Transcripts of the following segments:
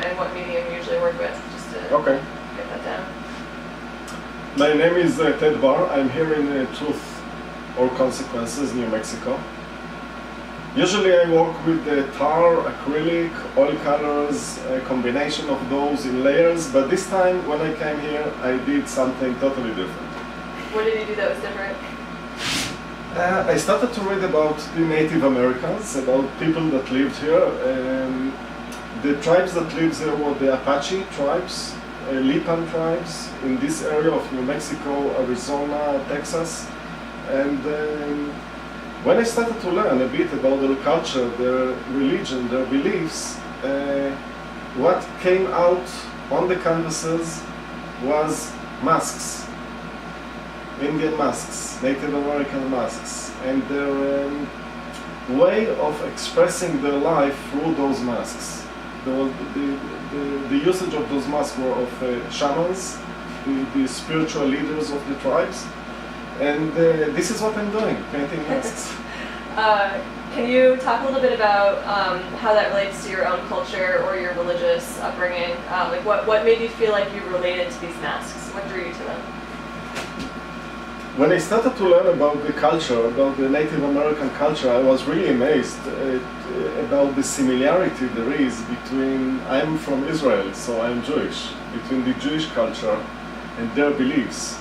and what medium you usually work with, just to get that down. My name is Ted Barr. I'm here in Truth or Consequences, New Mexico. Usually I work with tar, acrylic, oil colors, a combination of those in layers, but this time when I came here I did something totally different. What did you do that was different? I started to read about the Native Americans, about people that lived here. The tribes that lived here were the Apache tribes, Lipan tribes in this area of New Mexico, Arizona, Texas. And when I started to learn a bit about their culture, their religion, their beliefs, what came out on the canvases was masks. Indian masks, Native American masks, and their way of expressing their life through those masks. The usage of those masks were of shamans, the spiritual leaders of the tribes, and this is what I'm doing, painting masks. Can you talk a little bit about how that relates to your own culture or your religious upbringing? Like what made you feel like you related to these masks? What drew you to them? When I started to learn about the culture, about the Native American culture, I was really amazed about the similarity there is between, I'm from Israel, so I'm Jewish, between the Jewish culture and their beliefs.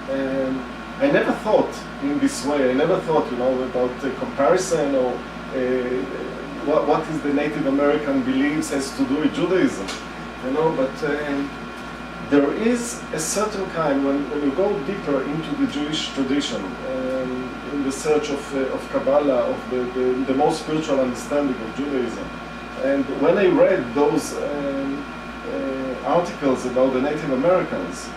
And I never thought in this way. I never thought, about the comparison or what is the Native American beliefs has to do with Judaism, but there is a certain kind, when you go deeper into the Jewish tradition, in the search of Kabbalah, of the most spiritual understanding of Judaism, and when I read those articles about the Native Americans,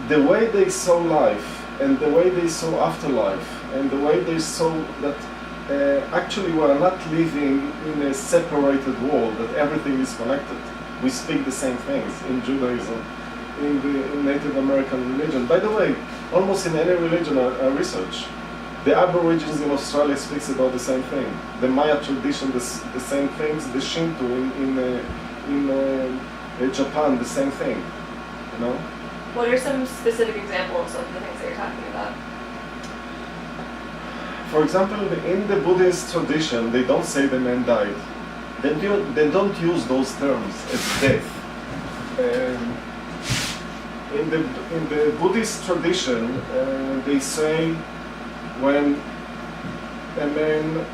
the way they saw life, and the way they saw afterlife, and the way they saw that actually we are not living in a separated world, that everything is connected. We speak the same things in Judaism, in Native American religion. By the way, almost in any religion I research, the Aborigines in Australia speaks about the same thing. The Maya tradition, the same things. The Shinto in Japan, the same thing. What are some specific examples of the things that you're talking about? For example, in the Buddhist tradition, they don't say the man died. They don't use those terms as death. In the Buddhist tradition, they say when a man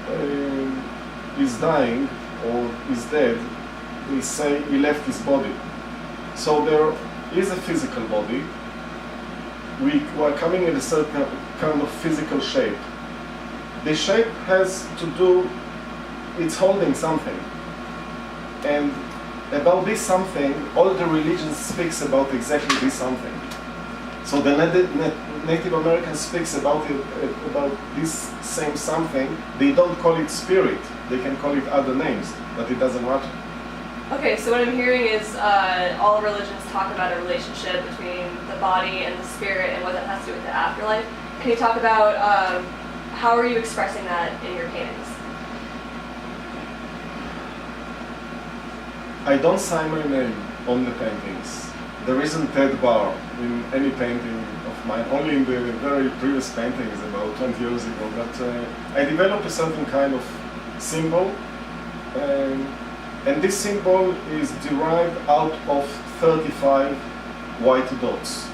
is dying or is dead, they say he left his body. So there is a physical body. We are coming in a certain kind of physical shape. The shape has to do, it's holding something. And about this something, all the religions speaks about exactly this something. So the Native American speaks about this same something. They don't call it spirit. They can call it other names, but it doesn't matter. Okay, so what I'm hearing is all religions talk about a relationship between the body and the spirit and what that has to do with the afterlife. Can you talk about how are you expressing that in your paintings? I don't sign my name on the paintings. There isn't Ted Barr in any painting of mine, only in the very previous paintings about 20 years ago. But I developed a certain kind of symbol, and this symbol is derived out of 35 white dots.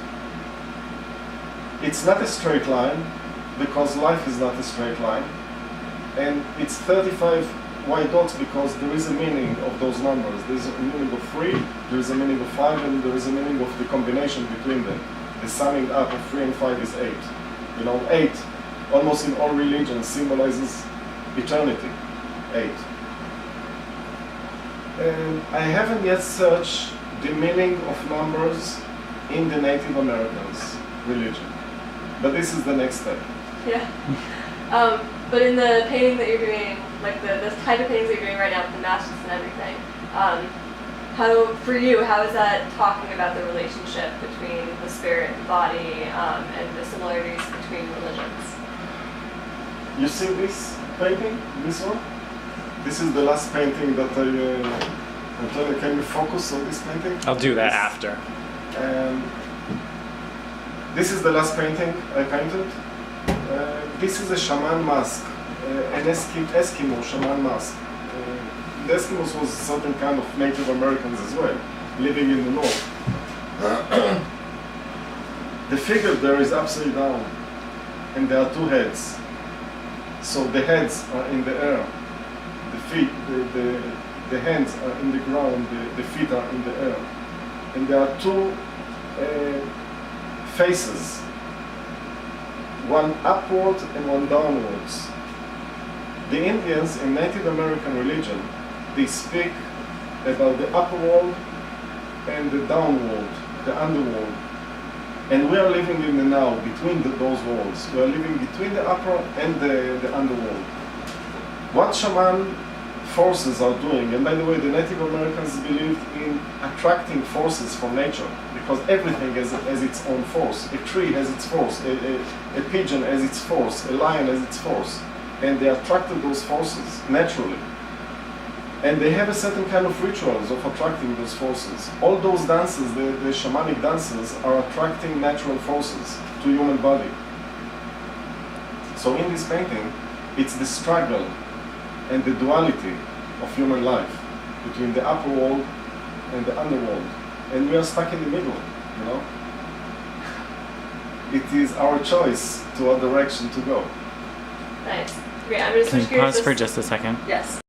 It's not a straight line, because life is not a straight line, and it's 35 white dots because there is a meaning of those numbers. There is a meaning of 3, there is a meaning of 5, and there is a meaning of the combination between them. The summing up of 3 and 5 is 8. 8, almost in all religions, symbolizes eternity. 8. And I haven't yet searched the meaning of numbers in the Native Americans' religion. But this is the next step. Yeah. But in the painting that you're doing, like the type of paintings that you're doing right now with the masks and everything, how is that talking about the relationship between the spirit and body and the similarities between religions? You see this painting, this one? This is the last painting that Antonio, can you focus on this painting? I'll do that after. This is the last painting I painted. This is a shaman mask, an Eskimo shaman mask. The Eskimos was a certain kind of Native Americans as well, living in the north. The figure there is upside down, and there are two heads. So the heads are in the air, the feet, the hands are in the ground, the feet are in the air. And there are two faces, one upward and one downwards. The Indians in Native American religion, they speak about the upper world and the downworld, the underworld. And we are living in the now, between those worlds. We are living between the upper and the underworld. What shaman forces are doing, and by the way, the Native Americans believed in attracting forces from nature, because everything has its own force. A tree has its force, a pigeon has its force, a lion has its force. And they attracted those forces naturally. And they have a certain kind of rituals of attracting those forces. All those dances, the shamanic dances, are attracting natural forces to human body. So in this painting, it's the struggle and the duality of human life between the upper world and the underworld. And we are stuck in the middle, you know? It is our choice to what direction to go. Nice. Okay, I'm going to Can switch you gears. pause for just a second? Yes.